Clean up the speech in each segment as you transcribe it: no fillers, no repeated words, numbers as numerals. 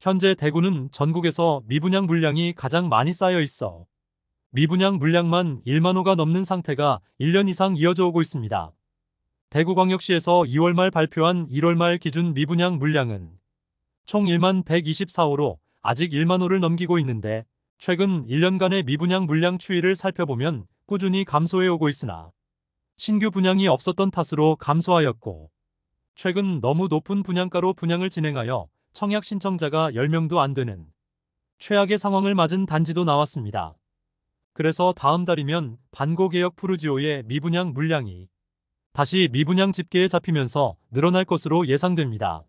현재 대구는 전국에서 미분양 물량이 가장 많이 쌓여 있어 미분양 물량만 1만 호가 넘는 상태가 1년 이상 이어져 오고 있습니다. 대구광역시에서 2월 말 발표한 1월 말 기준 미분양 물량은 총 1만 124호로 아직 1만 호를 넘기고 있는데 최근 1년간의 미분양 물량 추이를 살펴보면 꾸준히 감소해 오고 있으나 신규 분양이 없었던 탓으로 감소하였고 최근 너무 높은 분양가로 분양을 진행하여 청약 신청자가 10명도 안 되는 최악의 상황을 맞은 단지도 나왔습니다. 그래서 다음 달이면 반고개역 푸르지오의 미분양 물량이 다시 미분양 집계에 잡히면서 늘어날 것으로 예상됩니다.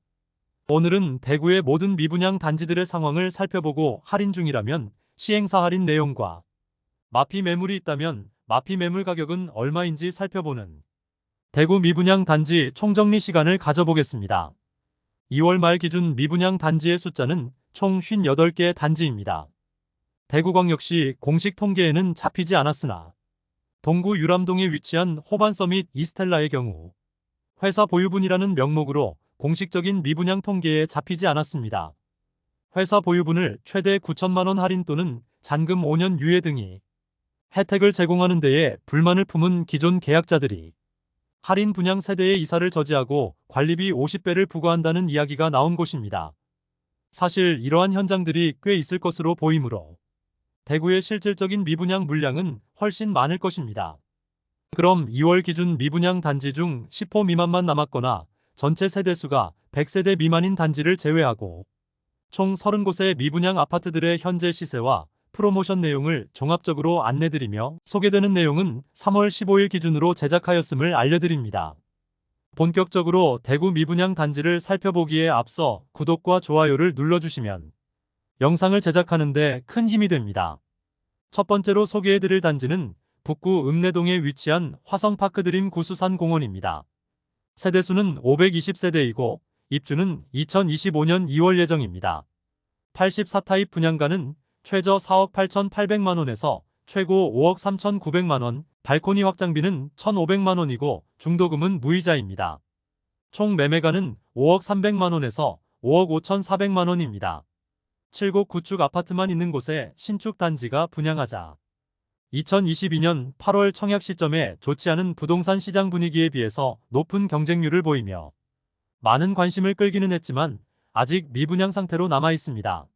오늘은 대구의 모든 미분양 단지들의 상황을 살펴보고 할인 중이라면 시행사 할인 내용과 마피 매물이 있다면 마피 매물 가격은 얼마인지 살펴보는 대구 미분양 단지 총정리 시간을 가져보겠습니다. 2월 말 기준 미분양 단지의 숫자는 총 58개 단지입니다. 대구광역시 공식 통계에는 잡히지 않았으나 동구 유람동에 위치한 호반서밋 이스텔라의 경우 회사 보유분이라는 명목으로 공식적인 미분양 통계에 잡히지 않았습니다. 회사 보유분을 최대 9천만 원 할인 또는 잔금 5년 유예 등의 혜택을 제공하는 데에 불만을 품은 기존 계약자들이 할인 분양 세대의 이사를 저지하고 관리비 50배를 부과한다는 이야기가 나온 곳입니다. 사실 이러한 현장들이 꽤 있을 것으로 보이므로 대구의 실질적인 미분양 물량은 훨씬 많을 것입니다. 그럼 2월 기준 미분양 단지 중 10호 미만만 남았거나 전체 세대수가 100세대 미만인 단지를 제외하고 총 30곳의 미분양 아파트들의 현재 시세와 프로모션 내용을 종합적으로 안내드리며 소개되는 내용은 3월 15일 기준으로 제작하였음을 알려드립니다. 본격적으로 대구 미분양 단지를 살펴보기에 앞서 구독과 좋아요를 눌러주시면 영상을 제작하는 데 큰 힘이 됩니다. 첫 번째로 소개해드릴 단지는 북구 읍내동에 위치한 화성파크드림 구수산공원입니다. 세대수는 520세대이고 입주는 2025년 2월 예정입니다. 84타입 분양가는 최저 4억 8,800만원에서 최고 5억 3,900만원, 발코니 확장비는 1,500만원이고 중도금은 무이자입니다. 총 매매가는 5억 300만원에서 5억 5,400만원입니다. 7곡 9축 아파트만 있는 곳에 신축 단지가 분양하자 2022년 8월 청약 시점에 좋지 않은 부동산 시장 분위기에 비해서 높은 경쟁률을 보이며 많은 관심을 끌기는 했지만 아직 미분양 상태로 남아 있습니다.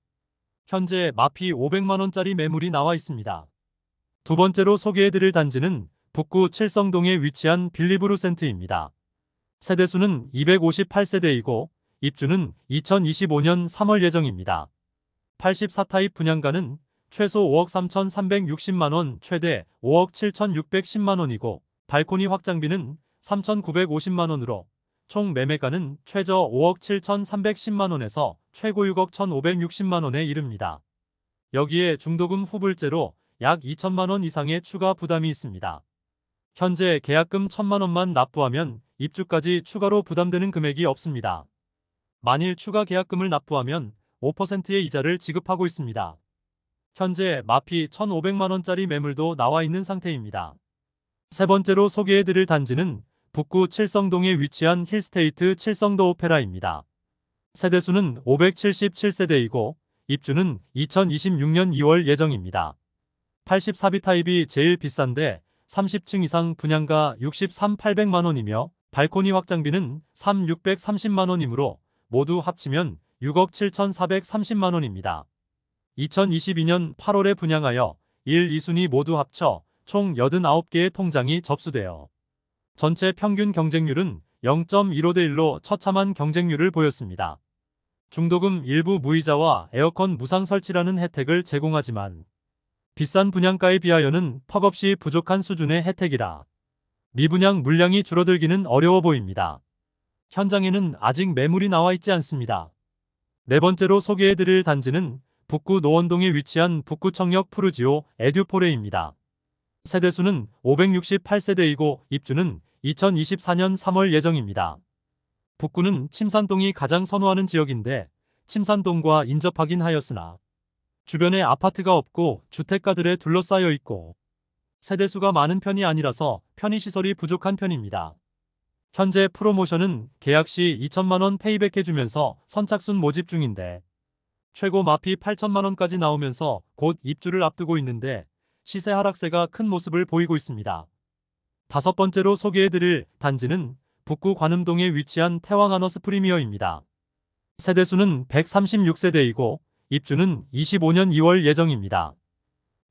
현재 마피 500만원짜리 매물이 나와 있습니다. 두 번째로 소개해드릴 단지는 북구 칠성동에 위치한 빌리브루센트입니다. 세대수는 258세대이고 입주는 2025년 3월 예정입니다. 84타입 분양가는 최소 5억 3,360만원, 최대 5억 7,610만원이고 발코니 확장비는 3,950만원으로 총 매매가는 최저 5억 7,310만원에서 최고 6억 1,560만원에 이릅니다. 여기에 중도금 후불제로 약 2천만원 이상의 추가 부담이 있습니다. 현재 계약금 1,000만원만 납부하면 입주까지 추가로 부담되는 금액이 없습니다. 만일 추가 계약금을 납부하면 5%의 이자를 지급하고 있습니다. 현재 마피 1,500만원짜리 매물도 나와 있는 상태입니다. 세 번째로 소개해드릴 단지는 북구 칠성동에 위치한 힐스테이트 칠성더 오페라입니다. 세대수는 577세대이고 입주는 2026년 2월 예정입니다. 84B 타입이 제일 비싼데 30층 이상 분양가 63,800만원이며 발코니 확장비는 3,630만원이므로 모두 합치면 6억 7,430만원입니다. 2022년 8월에 분양하여 1, 2순위 모두 합쳐 총 89개의 통장이 접수되어 전체 평균 경쟁률은 0.15대 1로 처참한 경쟁률을 보였습니다. 중도금 일부 무이자와 에어컨 무상 설치라는 혜택을 제공하지만 비싼 분양가에 비하여는 턱없이 부족한 수준의 혜택이라 미분양 물량이 줄어들기는 어려워 보입니다. 현장에는 아직 매물이 나와 있지 않습니다. 네 번째로 소개해드릴 단지는 북구 노원동에 위치한 북구청역 푸르지오 에듀포레입니다. 세대수는 568세대이고 입주는 2024년 3월 예정입니다. 북구는 침산동이 가장 선호하는 지역인데 침산동과 인접하긴 하였으나 주변에 아파트가 없고 주택가들에 둘러싸여 있고 세대수가 많은 편이 아니라서 편의시설이 부족한 편입니다. 현재 프로모션은 계약 시 2천만원 페이백해주면서 선착순 모집 중인데 최고 마피 8천만 원까지 나오면서 곧 입주를 앞두고 있는데 시세 하락세가 큰 모습을 보이고 있습니다. 다섯 번째로 소개해드릴 단지는 북구 관음동에 위치한 태왕하너스 프리미어입니다. 세대수는 136세대이고 입주는 25년 2월 예정입니다.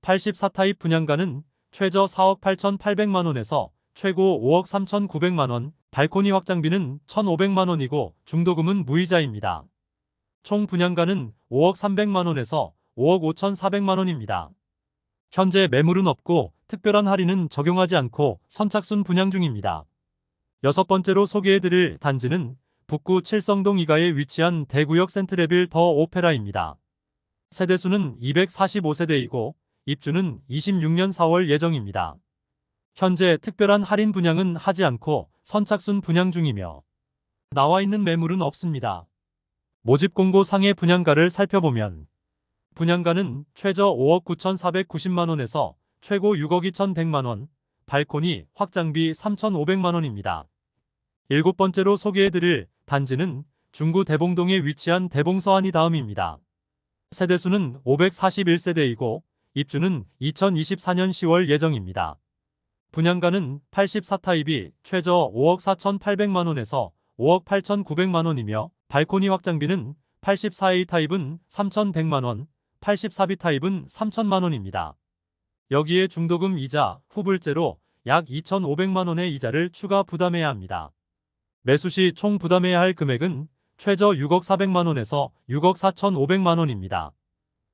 84타입 분양가는 최저 4억 8,800만 원에서 최고 5억 3,900만 원, 발코니 확장비는 1,500만 원이고 중도금은 무이자입니다. 총 분양가는 5억 300만 원에서 5억 5,400만 원입니다. 현재 매물은 없고 특별한 할인은 적용하지 않고 선착순 분양 중입니다. 여섯 번째로 소개해드릴 단지는 북구 칠성동 2가에 위치한 대구역 센트레빌 더 오페라입니다. 세대수는 245세대이고 입주는 26년 4월 예정입니다. 현재 특별한 할인 분양은 하지 않고 선착순 분양 중이며 나와 있는 매물은 없습니다. 모집 공고 상의 분양가를 살펴보면 분양가는 최저 5억 9,490만 원에서 최고 6억 2,100만 원, 발코니 확장비 3,500만 원입니다. 일곱 번째로 소개해드릴 단지는 중구 대봉동에 위치한 대봉서안이 다음입니다. 세대수는 541세대이고 입주는 2024년 10월 예정입니다. 분양가는 84타입이 최저 5억 4,800만 원에서 5억 8,900만 원이며 발코니 확장비는 84A 타입은 3,100만 원, 84B 타입은 3,000만 원입니다. 여기에 중도금 이자, 후불제로 약 2,500만 원의 이자를 추가 부담해야 합니다. 매수 시 총 부담해야 할 금액은 최저 6억 400만 원에서 6억 4,500만 원입니다.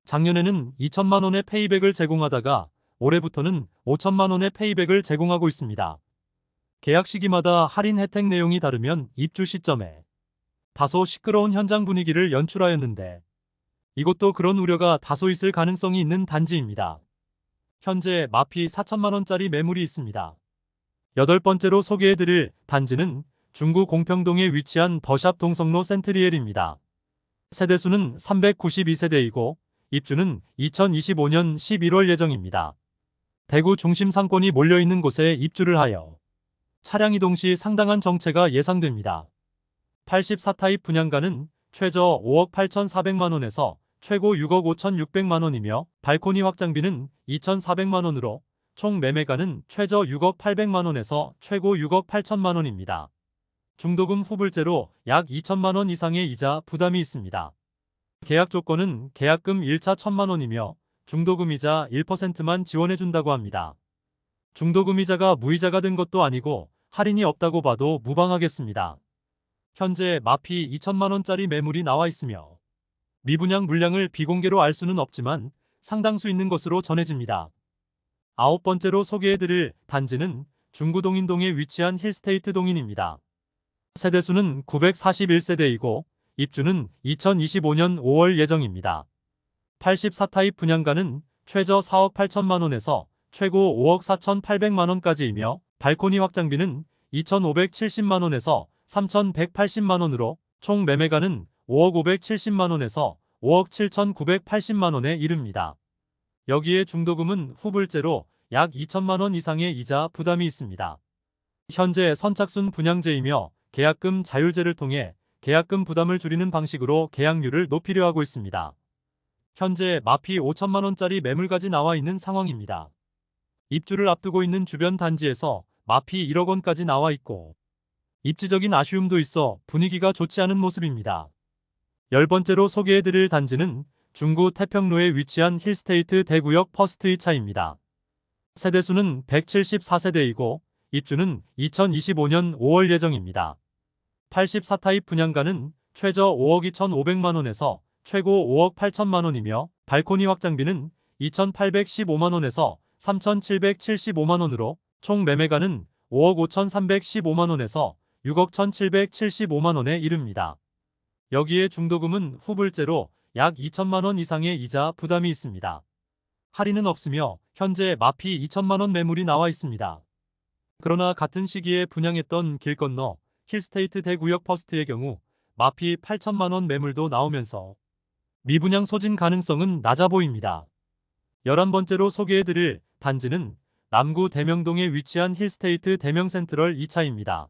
작년에는 2천만 원의 페이백을 제공하다가 올해부터는 5천만 원의 페이백을 제공하고 있습니다. 계약 시기마다 할인 혜택 내용이 다르면 입주 시점에 다소 시끄러운 현장 분위기를 연출하였는데 이곳도 그런 우려가 다소 있을 가능성이 있는 단지입니다. 현재 마피 4천만 원짜리 매물이 있습니다. 여덟 번째로 소개해드릴 단지는 중구 공평동에 위치한 더샵 동성로 센트리엘입니다. 세대수는 392세대이고 입주는 2025년 11월 예정입니다. 대구 중심 상권이 몰려있는 곳에 입주를 하여 차량 이동 시 상당한 정체가 예상됩니다. 84타입 분양가는 최저 5억 8,400만 원에서 최고 6억 5,600만 원이며 발코니 확장비는 2,400만 원으로 총 매매가는 최저 6억 800만 원에서 최고 6억 8천만 원입니다. 중도금 후불제로 약 2천만 원 이상의 이자 부담이 있습니다. 계약 조건은 계약금 1차 1,000만 원이며 중도금 이자 1%만 지원해준다고 합니다. 중도금 이자가 무이자가 된 것도 아니고 할인이 없다고 봐도 무방하겠습니다. 현재 마피 2천만 원짜리 매물이 나와 있으며 미분양 물량을 비공개로 알 수는 없지만 상당수 있는 것으로 전해집니다. 아홉 번째로 소개해드릴 단지는 중구 동인동에 위치한 힐스테이트 동인입니다. 세대수는 941세대이고 입주는 2025년 5월 예정입니다. 84타입 분양가는 최저 4억 8천만 원에서 최고 5억 4,800만 원까지이며 발코니 확장비는 2,570만 원에서 3,180만 원으로 총 매매가는 5억 570만 원에서 5억 7,980만 원에 이릅니다. 여기에 중도금은 후불제로 약 2천만 원 이상의 이자 부담이 있습니다. 현재 선착순 분양제이며 계약금 자율제를 통해 계약금 부담을 줄이는 방식으로 계약률을 높이려 하고 있습니다. 현재 마피 5천만 원짜리 매물까지 나와 있는 상황입니다. 입주를 앞두고 있는 주변 단지에서 마피 1억 원까지 나와 있고 입지적인 아쉬움도 있어 분위기가 좋지 않은 모습입니다. 열 번째로 소개해드릴 단지는 중구 태평로에 위치한 힐스테이트 대구역 퍼스트 2차입니다. 세대수는 174세대이고 입주는 2025년 5월 예정입니다. 84타입 분양가는 최저 5억 2,500만 원에서 최고 5억 8천만 원이며 발코니 확장비는 2,815만 원에서 3,775만 원으로 총 매매가는 5억 5,315만 원에서 6억 1,775만 원에 이릅니다. 여기에 중도금은 후불제로 약 2천만 원 이상의 이자 부담이 있습니다. 할인은 없으며 현재 마피 2천만 원 매물이 나와 있습니다. 그러나 같은 시기에 분양했던 길 건너 힐스테이트 대구역 퍼스트의 경우 마피 8천만 원 매물도 나오면서 미분양 소진 가능성은 낮아 보입니다. 11번째로 소개해드릴 단지는 남구 대명동에 위치한 힐스테이트 대명센트럴 2차입니다.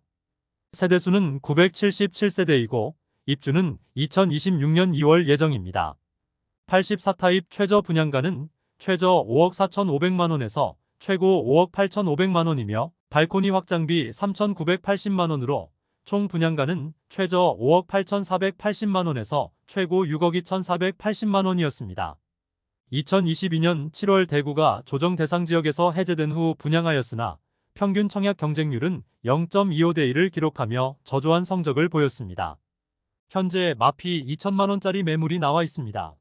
세대수는 977세대이고 입주는 2026년 2월 예정입니다. 84타입 최저 분양가는 최저 5억 4,500만원에서 최고 5억 8,500만원이며 발코니 확장비 3,980만원으로 총 분양가는 최저 5억 8,480만원에서 최고 6억 2,480만원이었습니다. 2022년 7월 대구가 조정 대상 지역에서 해제된 후 분양하였으나 평균 청약 경쟁률은 0.25대 1을 기록하며 저조한 성적을 보였습니다. 현재 마피 2천만원짜리 매물이 나와 있습니다.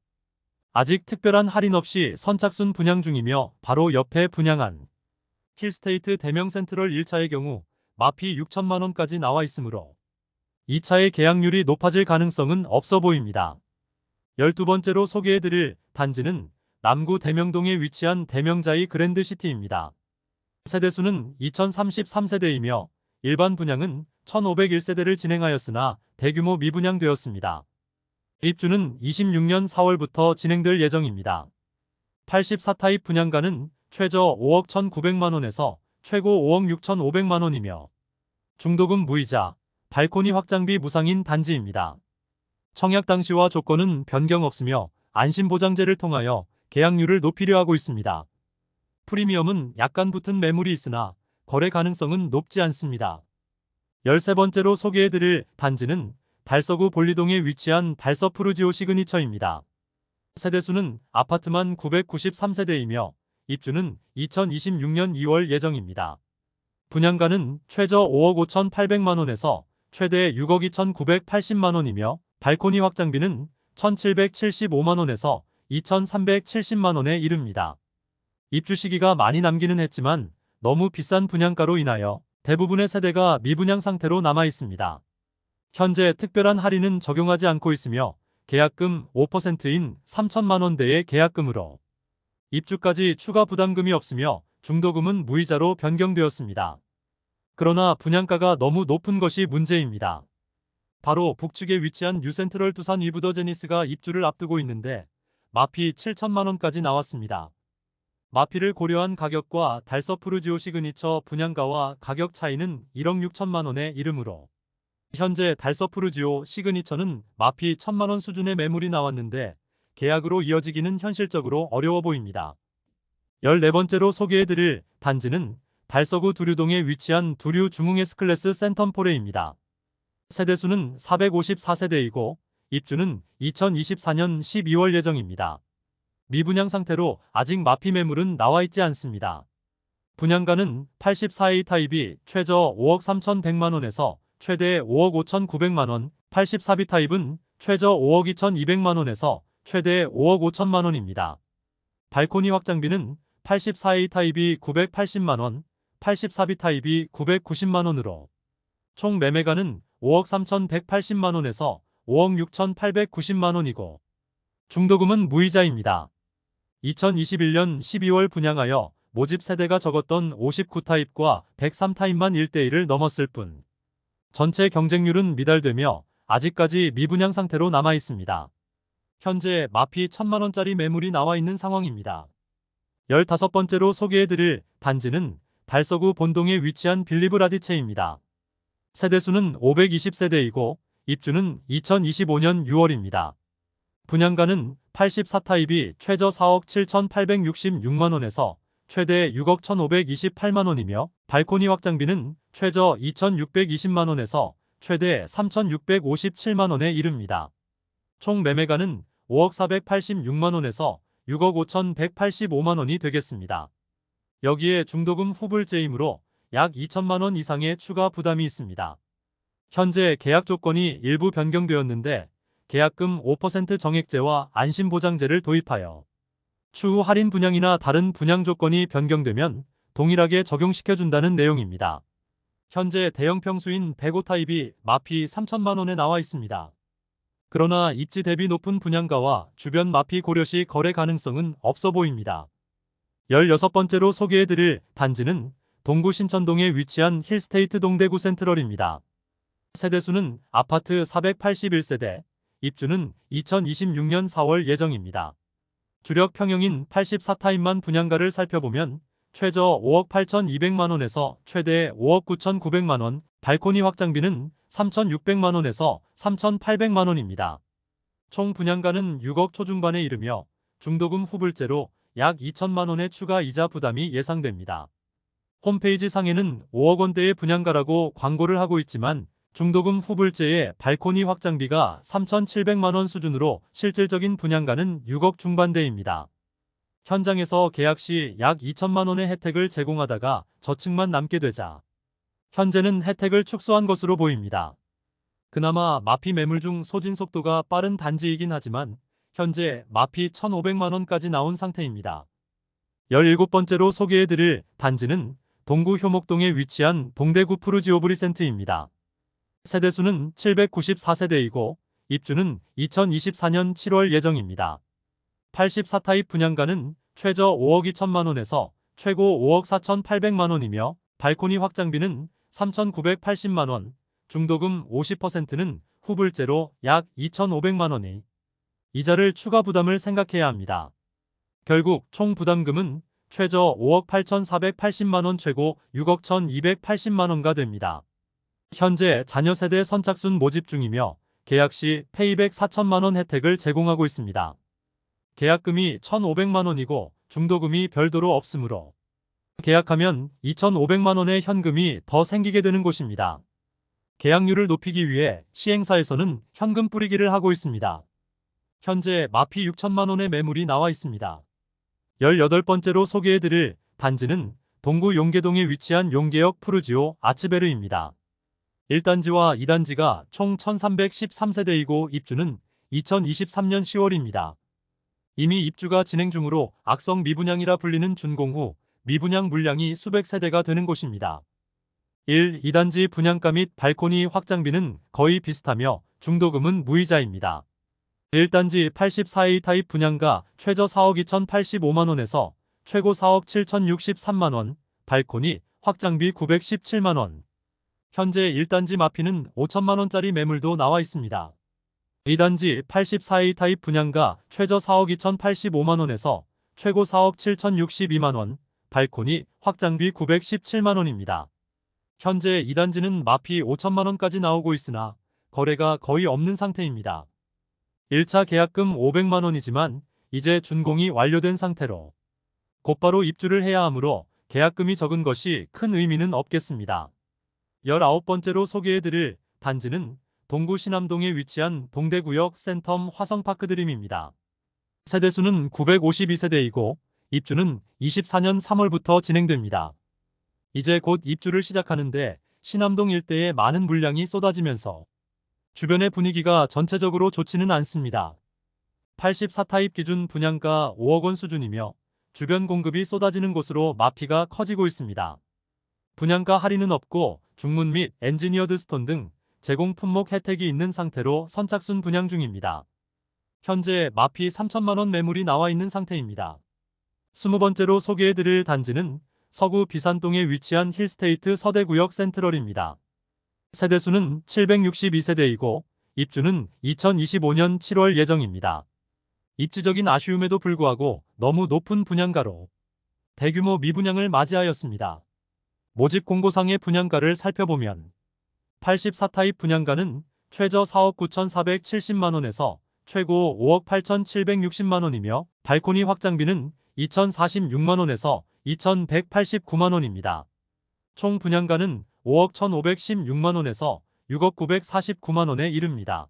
아직 특별한 할인 없이 선착순 분양 중이며 바로 옆에 분양한 힐스테이트 대명 센트럴 1차의 경우 마피 6천만원까지 나와 있으므로 2차의 계약률이 높아질 가능성은 없어 보입니다. 12번째로 소개해드릴 단지는 남구 대명동에 위치한 대명자이 그랜드시티입니다. 세대수는 2033세대이며 일반 분양은 1501세대를 진행하였으나 대규모 미분양되었습니다. 입주는 26년 4월부터 진행될 예정입니다. 84타입 분양가는 최저 5억 1,900만원에서 최고 5억 6,500만원이며 중도금 무이자, 발코니 확장비 무상인 단지입니다. 청약 당시와 조건은 변경 없으며 안심보장제를 통하여 계약률을 높이려 하고 있습니다. 프리미엄은 약간 붙은 매물이 있으나 거래 가능성은 높지 않습니다. 13번째로 소개해드릴 단지는 달서구 볼리동에 위치한 달서푸르지오 시그니처입니다. 세대수는 아파트만 993세대이며 입주는 2026년 2월 예정입니다. 분양가는 최저 5억 5,800만원에서 최대 6억 2,980만원이며 발코니 확장비는 1,775만원에서 2,370만원에 이릅니다. 입주 시기가 많이 남기는 했지만 너무 비싼 분양가로 인하여 대부분의 세대가 미분양 상태로 남아 있습니다. 현재 특별한 할인은 적용하지 않고 있으며 계약금 5%인 3천만원대의 계약금으로 입주까지 추가 부담금이 없으며 중도금은 무이자로 변경되었습니다. 그러나 분양가가 너무 높은 것이 문제입니다. 바로 북측에 위치한 뉴센트럴 두산 위브더 제니스가 입주를 앞두고 있는데 마피 7천만원까지 나왔습니다. 마피를 고려한 가격과 달서푸르지오 시그니처 분양가와 가격 차이는 1억 6천만원에 이르므로 현재 달서푸르지오 시그니처는 마피 1,000만원 수준의 매물이 나왔는데 계약으로 이어지기는 현실적으로 어려워 보입니다. 14번째로 소개해드릴 단지는 달서구 두류동에 위치한 두류 중흥에스클래스 센텀포레입니다. 세대수는 454세대이고 입주는 2024년 12월 예정입니다. 미분양 상태로 아직 마피 매물은 나와 있지 않습니다. 분양가는 84A 타입이 최저 5억 3,100만원에서 최대 5억 5,900만원, 84B 타입은 최저 5억 2,200만원에서 최대 5억 5천만원입니다. 발코니 확장비는 84A 타입이 980만원, 84B 타입이 990만원으로 총 매매가는 5억 3,180만원에서 5억 6,890만원이고 중도금은 무이자입니다. 2021년 12월 분양하여 모집 세대가 적었던 59타입과 103타입만 1대1을 넘었을 뿐 전체 경쟁률은 미달되며 아직까지 미분양 상태로 남아 있습니다. 현재 마피 1,000만원짜리 매물이 나와 있는 상황입니다. 15번째로 소개해드릴 단지는 달서구 본동에 위치한 빌리브 라디체입니다. 세대수는 520세대이고 입주는 2025년 6월입니다. 분양가는 84타입이 최저 4억 7,866만원에서 최대 6억 1,528만원이며 발코니 확장비는 최저 2,620만원에서 최대 3,657만원에 이릅니다. 총 매매가는 5억 486만원에서 6억 5,185만원이 되겠습니다. 여기에 중도금 후불제이므로 약 2천만원 이상의 추가 부담이 있습니다. 현재 계약 조건이 일부 변경되었는데 계약금 5% 정액제와 안심보장제를 도입하여 추후 할인 분양이나 다른 분양 조건이 변경되면 동일하게 적용시켜준다는 내용입니다. 현재 대형 평수인 105타입이 마피 3천만원에 나와 있습니다. 그러나 입지 대비 높은 분양가와 주변 마피 고려시 거래 가능성은 없어 보입니다. 16번째로 소개해드릴 단지는 동구 신천동에 위치한 힐스테이트 동대구 센트럴입니다. 세대수는 아파트 481세대, 입주는 2026년 4월 예정입니다. 주력 평형인 84타입만 분양가를 살펴보면 최저 5억 8,200만원에서 최대 5억 9,900만원, 발코니 확장비는 3,600만원에서 3,800만원입니다. 총 분양가는 6억 초중반에 이르며 중도금 후불제로 약 2천만 원의 추가 이자 부담이 예상됩니다. 홈페이지 상에는 5억 원대의 분양가라고 광고를 하고 있지만 중도금 후불제에 발코니 확장비가 3,700만 원 수준으로 실질적인 분양가는 6억 중반대입니다. 현장에서 계약 시 약 2천만 원의 혜택을 제공하다가 저층만 남게 되자 현재는 혜택을 축소한 것으로 보입니다. 그나마 마피 매물 중 소진 속도가 빠른 단지이긴 하지만 현재 마피 1,500만 원까지 나온 상태입니다. 17번째로 소개해드릴 단지는 동구 효목동에 위치한 동대구 푸르지오브리센트입니다. 세대수는 794세대이고 입주는 2024년 7월 예정입니다. 84타입 분양가는 최저 5억 2천만 원에서 최고 5억 4,800만 원이며 발코니 확장비는 3,980만 원, 중도금 50%는 후불제로 약 2,500만 원이 이자를 추가 부담을 생각해야 합니다. 결국 총 부담금은 최저 5억 8,480만 원, 최고 6억 1,280만 원가 됩니다. 현재 자녀 세대 선착순 모집 중이며 계약 시 페이백 4천만 원 혜택을 제공하고 있습니다. 계약금이 1,500만 원이고 중도금이 별도로 없으므로 계약하면 2,500만 원의 현금이 더 생기게 되는 곳입니다. 계약률을 높이기 위해 시행사에서는 현금 뿌리기를 하고 있습니다. 현재 마피 6천만 원의 매물이 나와 있습니다. 18번째로 소개해드릴 단지는 동구 용계동에 위치한 용계역 푸르지오 아츠베르입니다. 1단지와 2단지가 총 1,313세대이고 입주는 2023년 10월입니다. 이미 입주가 진행 중으로 악성 미분양이라 불리는 준공 후 미분양 물량이 수백 세대가 되는 곳입니다. 1, 2단지 분양가 및 발코니 확장비는 거의 비슷하며 중도금은 무이자입니다. 1단지 84A 타입 분양가 최저 4억 2,085만 원에서 최고 4억 7,063만 원, 발코니 확장비 917만 원. 현재 1단지 마피는 5천만 원짜리 매물도 나와 있습니다. 2단지 84A 타입 분양가 최저 4억 2,085만 원에서 최고 4억 7,062만 원, 발코니 확장비 917만 원입니다. 현재 2단지는 마피 5천만 원까지 나오고 있으나 거래가 거의 없는 상태입니다. 1차 계약금 500만 원이지만 이제 준공이 완료된 상태로 곧바로 입주를 해야 하므로 계약금이 적은 것이 큰 의미는 없겠습니다. 19번째로 소개해드릴 단지는 동구 신암동에 위치한 동대구역 센텀 화성파크드림입니다. 세대수는 952세대이고 입주는 24년 3월부터 진행됩니다. 이제 곧 입주를 시작하는데 신암동 일대에 많은 물량이 쏟아지면서 주변의 분위기가 전체적으로 좋지는 않습니다. 84타입 기준 분양가 5억 원 수준이며 주변 공급이 쏟아지는 곳으로 마피가 커지고 있습니다. 분양가 할인은 없고 중문 및 엔지니어드 스톤 등 제공 품목 혜택이 있는 상태로 선착순 분양 중입니다. 현재 마피 3천만 원 매물이 나와 있는 상태입니다. 20번째로 소개해드릴 단지는 서구 비산동에 위치한 힐스테이트 서대구역 센트럴입니다. 세대수는 762세대이고 입주는 2025년 7월 예정입니다. 입지적인 아쉬움에도 불구하고 너무 높은 분양가로 대규모 미분양을 맞이하였습니다. 모집 공고상의 분양가를 살펴보면 84타입 분양가는 최저 4억 9,470만 원에서 최고 5억 8,760만 원이며 발코니 확장비는 2,046만 원에서 2,189만 원입니다. 총 분양가는 5억 1,516만 원에서 6억 949만 원에 이릅니다.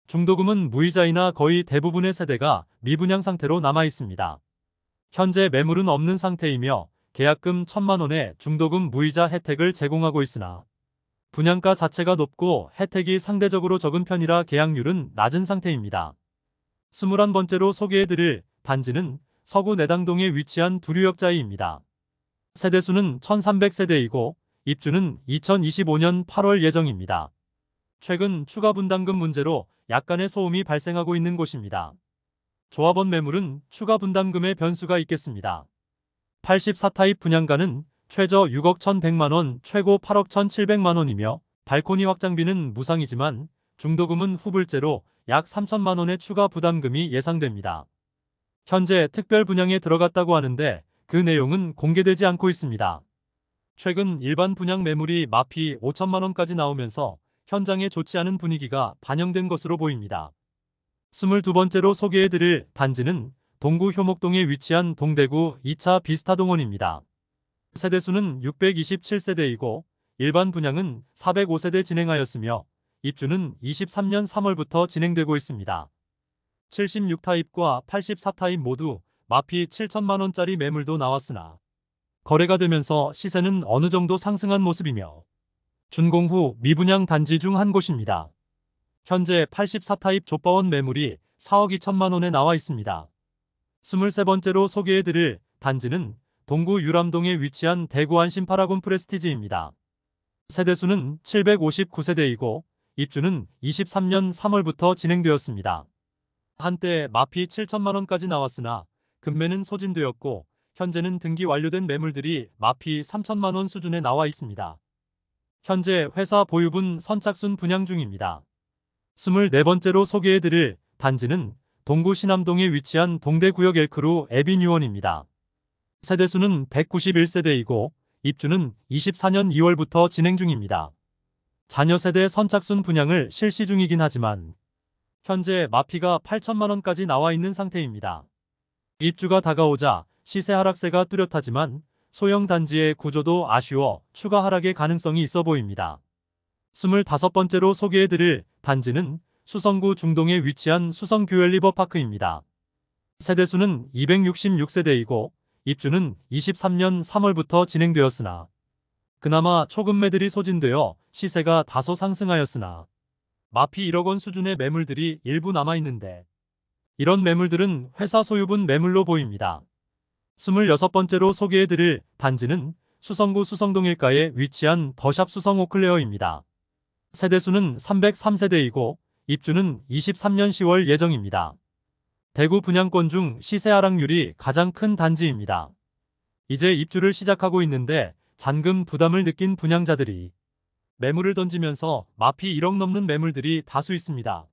중도금은 무이자이나 거의 대부분의 세대가 미분양 상태로 남아 있습니다. 현재 매물은 없는 상태이며 계약금 1,000만 원의 중도금 무이자 혜택을 제공하고 있으나 분양가 자체가 높고 혜택이 상대적으로 적은 편이라 계약률은 낮은 상태입니다. 21번째로 소개해드릴 단지는 서구 내당동에 위치한 두류역자이입니다. 세대수는 1,300세대이고 입주는 2025년 8월 예정입니다. 최근 추가 분담금 문제로 약간의 소음이 발생하고 있는 곳입니다. 조합원 매물은 추가 분담금의 변수가 있겠습니다. 84타입 분양가는 최저 6억 1,100만 원, 최고 8억 1,700만 원이며 발코니 확장비는 무상이지만 중도금은 후불제로 약 3천만 원의 추가 부담금이 예상됩니다. 현재 특별 분양에 들어갔다고 하는데 그 내용은 공개되지 않고 있습니다. 최근 일반 분양 매물이 마피 5천만 원까지 나오면서 현장에 좋지 않은 분위기가 반영된 것으로 보입니다. 22번째로 소개해드릴 단지는 동구 효목동에 위치한 동대구 2차 비스타동원입니다. 세대수는 627세대이고 일반 분양은 405세대 진행하였으며 입주는 23년 3월부터 진행되고 있습니다. 76타입과 84타입 모두 마피 7천만원짜리 매물도 나왔으나 거래가 되면서 시세는 어느 정도 상승한 모습이며 준공 후 미분양 단지 중 한 곳입니다. 현재 84타입 족바원 매물이 4억 2천만 원에 나와 있습니다. 23번째로 소개해드릴 단지는 동구 유람동에 위치한 대구 안심 파라곤 프레스티지입니다. 세대수는 759세대이고 입주는 23년 3월부터 진행되었습니다. 한때 마피 7천만 원까지 나왔으나 금매는 소진되었고 현재는 등기 완료된 매물들이 마피 3천만 원 수준에 나와 있습니다. 현재 회사 보유분 선착순 분양 중입니다. 24번째로 소개해드릴 단지는 동구 신암동에 위치한 동대구역 엘크루 에비뉴원입니다. 세대수는 191세대이고 입주는 24년 2월부터 진행 중입니다. 자녀 세대 선착순 분양을 실시 중이긴 하지만 현재 마피가 8천만 원까지 나와 있는 상태입니다. 입주가 다가오자 시세 하락세가 뚜렷하지만 소형 단지의 구조도 아쉬워 추가 하락의 가능성이 있어 보입니다. 25번째로 소개해드릴 단지는 수성구 중동에 위치한 수성교회 리버파크입니다. 세대수는 266세대이고 입주는 23년 3월부터 진행되었으나 그나마 초급매들이 소진되어 시세가 다소 상승하였으나 마피 1억 원 수준의 매물들이 일부 남아있는데 이런 매물들은 회사 소유분 매물로 보입니다. 26번째로 소개해드릴 단지는 수성구 수성동일가에 위치한 더샵 수성 오클레어입니다. 세대수는 303세대이고 입주는 23년 10월 예정입니다. 대구 분양권 중 시세 하락률이 가장 큰 단지입니다. 이제 입주를 시작하고 있는데 잔금 부담을 느낀 분양자들이 매물을 던지면서 마피 1억 넘는 매물들이 다수 있습니다.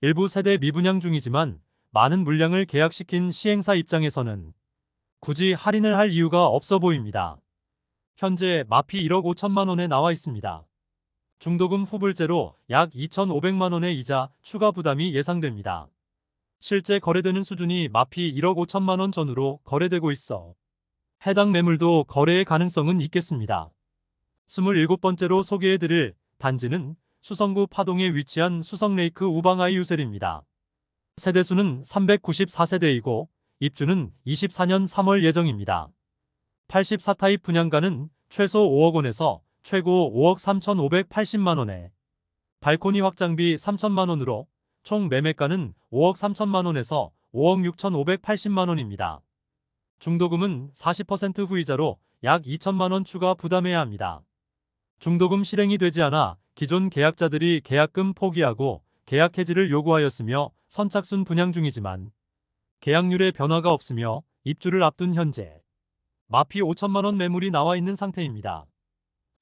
일부 세대 미분양 중이지만 많은 물량을 계약시킨 시행사 입장에서는 굳이 할인을 할 이유가 없어 보입니다. 현재 마피 1억 5천만 원에 나와 있습니다. 중도금 후불제로 약 2,500만 원의 이자 추가 부담이 예상됩니다. 실제 거래되는 수준이 마피 1억 5천만 원 전후로 거래되고 있어 해당 매물도 거래의 가능성은 있겠습니다. 27번째로 소개해드릴 단지는 수성구 파동에 위치한 수성레이크 우방아이 유셀입니다. 세대수는 394세대이고 입주는 24년 3월 예정입니다. 84타입 분양가는 최소 5억 원에서 최고 5억 3,580만 원에 발코니 확장비 3천만 원으로 총 매매가는 5억 3천만 원에서 5억 6,580만 원입니다. 중도금은 40% 후이자로 약 2천만 원 추가 부담해야 합니다. 중도금 실행이 되지 않아 기존 계약자들이 계약금 포기하고 계약 해지를 요구하였으며 선착순 분양 중이지만 계약률에 변화가 없으며 입주를 앞둔 현재 마피 5천만 원 매물이 나와 있는 상태입니다.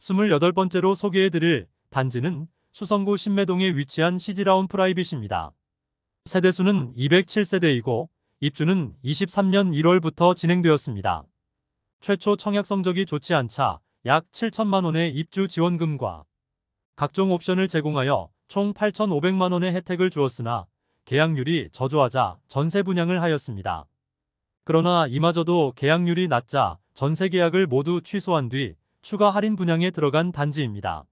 28번째로 소개해드릴 단지는 수성구 신매동에 위치한 시지라운 프라이빗입니다. 세대수는 207세대이고 입주는 23년 1월부터 진행되었습니다. 최초 청약 성적이 좋지 않자 약 7천만 원의 입주 지원금과 각종 옵션을 제공하여 총 8,500만 원의 혜택을 주었으나 계약률이 저조하자 전세 분양을 하였습니다. 그러나 이마저도 계약률이 낮자 전세 계약을 모두 취소한 뒤 추가 할인 분양에 들어간 단지입니다.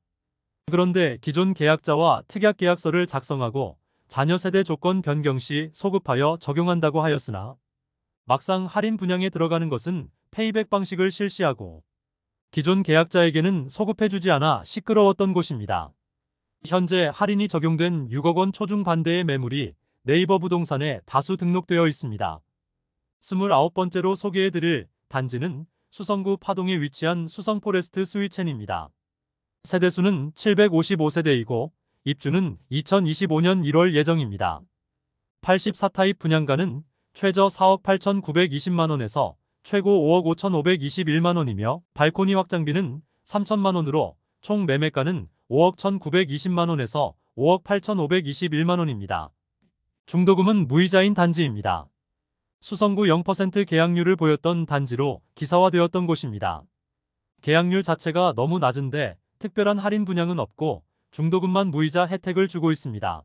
그런데 기존 계약자와 특약 계약서를 작성하고 자녀 세대 조건 변경 시 소급하여 적용한다고 하였으나 막상 할인 분양에 들어가는 것은 페이백 방식을 실시하고 기존 계약자에게는 소급해주지 않아 시끄러웠던 곳입니다. 현재 할인이 적용된 6억 원 초중 반대의 매물이 네이버 부동산에 다수 등록되어 있습니다. 29번째로 소개해드릴 단지는 수성구 파동에 위치한 수성포레스트 스위첸입니다. 세대수는 755세대이고 입주는 2025년 1월 예정입니다. 84타입 분양가는 최저 4억 8,920만 원에서 최고 5억 5,521만 원이며 발코니 확장비는 3천만 원으로 총 매매가는 5억 1,920만 원에서 5억 8,521만 원입니다. 중도금은 무이자인 단지입니다. 수성구 0% 계약률을 보였던 단지로 기사화되었던 곳입니다. 계약률 자체가 너무 낮은데 특별한 할인 분양은 없고 중도금만 무이자 혜택을 주고 있습니다.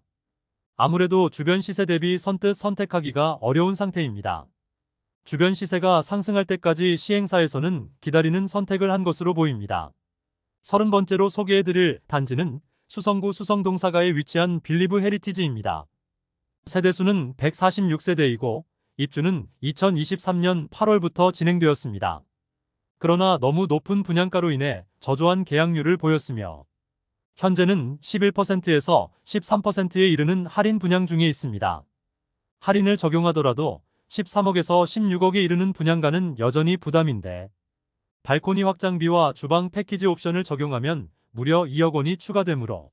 아무래도 주변 시세 대비 선뜻 선택하기가 어려운 상태입니다. 주변 시세가 상승할 때까지 시행사에서는 기다리는 선택을 한 것으로 보입니다. 30번째로 소개해드릴 단지는 수성구 수성동사가에 위치한 빌리브 헤리티지입니다. 세대수는 146세대이고 입주는 2023년 8월부터 진행되었습니다. 그러나 너무 높은 분양가로 인해 저조한 계약률을 보였으며 현재는 11%에서 13%에 이르는 할인 분양 중에 있습니다. 할인을 적용하더라도 13억에서 16억에 이르는 분양가는 여전히 부담인데 발코니 확장비와 주방 패키지 옵션을 적용하면 무려 2억 원이 추가되므로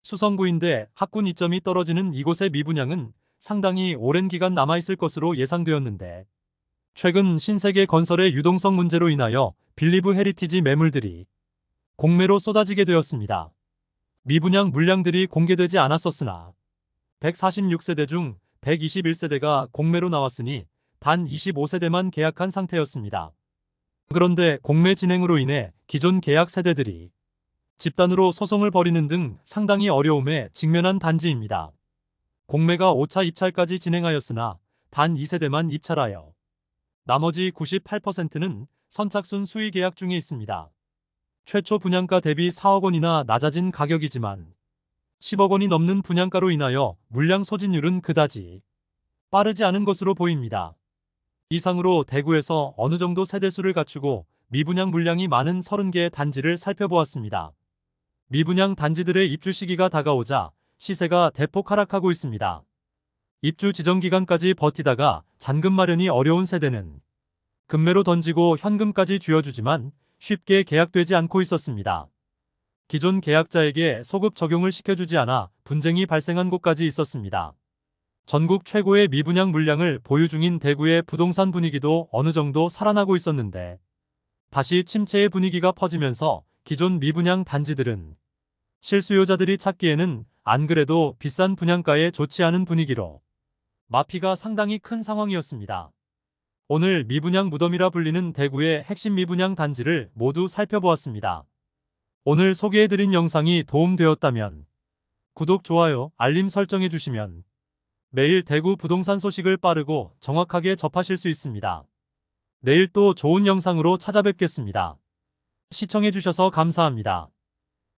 수성구인데 학군 이점이 떨어지는 이곳의 미분양은 상당히 오랜 기간 남아있을 것으로 예상되었는데 최근 신세계 건설의 유동성 문제로 인하여 빌리브 헤리티지 매물들이 공매로 쏟아지게 되었습니다. 미분양 물량들이 공개되지 않았었으나 146세대 중 121세대가 공매로 나왔으니 단 25세대만 계약한 상태였습니다. 그런데 공매 진행으로 인해 기존 계약 세대들이 집단으로 소송을 벌이는 등 상당히 어려움에 직면한 단지입니다. 공매가 5차 입찰까지 진행하였으나 단 2세대만 입찰하여 나머지 98%는 선착순 수의 계약 중에 있습니다. 최초 분양가 대비 4억 원이나 낮아진 가격이지만 10억 원이 넘는 분양가로 인하여 물량 소진율은 그다지 빠르지 않은 것으로 보입니다. 이상으로 대구에서 어느 정도 세대수를 갖추고 미분양 물량이 많은 30개의 단지를 살펴보았습니다. 미분양 단지들의 입주 시기가 다가오자 시세가 대폭 하락하고 있습니다. 입주 지정 기간까지 버티다가 잔금 마련이 어려운 세대는 금매로 던지고 현금까지 쥐어주지만 쉽게 계약되지 않고 있었습니다. 기존 계약자에게 소급 적용을 시켜주지 않아 분쟁이 발생한 곳까지 있었습니다. 전국 최고의 미분양 물량을 보유 중인 대구의 부동산 분위기도 어느 정도 살아나고 있었는데 다시 침체의 분위기가 퍼지면서 기존 미분양 단지들은 실수요자들이 찾기에는 안 그래도 비싼 분양가에 좋지 않은 분위기로 마피가 상당히 큰 상황이었습니다. 오늘 미분양 무덤이라 불리는 대구의 핵심 미분양 단지를 모두 살펴보았습니다. 오늘 소개해드린 영상이 도움되었다면 구독, 좋아요, 알림 설정해주시면 매일 대구 부동산 소식을 빠르고 정확하게 접하실 수 있습니다. 내일 또 좋은 영상으로 찾아뵙겠습니다. 시청해주셔서 감사합니다.